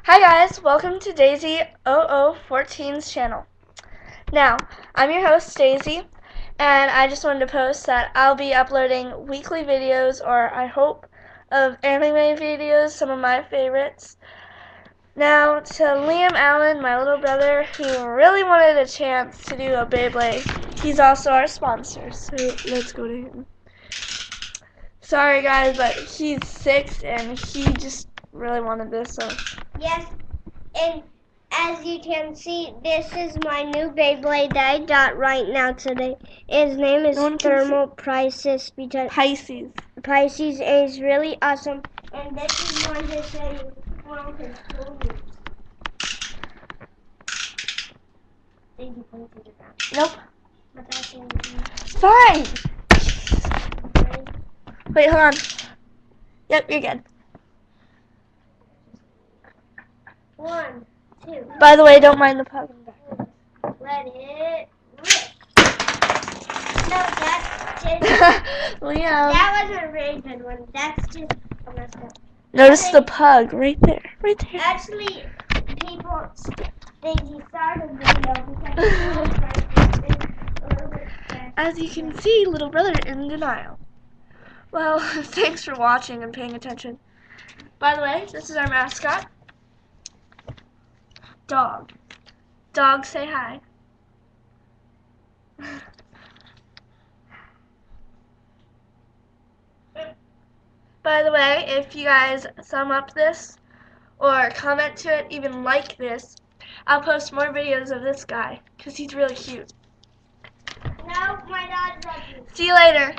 Hi guys, welcome to Daisy 0014's channel. Now, I'm your host Daisy, and I just wanted to post that I'll be uploading weekly videos, or I hope, of anime videos, some of my favorites. Now, to Liam Allen, my little brother, who really wanted a chance to do a Beyblade, he's also our sponsor, so let's go to him. Sorry guys, but he's 6 and he just really wanted this, so. Yes, and as you can see, this is my new Beyblade that I got right now today. His name is Thermal Pisces because Pisces. Pisces is really awesome, and this is one to show you one of his tools. Did you point to the ground? Nope. But that's Fine. Wait, hold on. Yep, you're good. 1, 2. By the way, don't mind the pug. Let it rip. No, that's just. Liam. That wasn't a very good one. That's just messed up. Notice the pug right there. Right there. Actually, people think he started the video because a little bit fast. As you can see, little brother in denial. Well, thanks for watching and paying attention. By the way, this is our mascot. Dog. Dog, say hi. By the way, if you guys sum up this or comment to it, even like this, I'll post more videos of this guy because he's really cute. No, my dad loves you. See you later.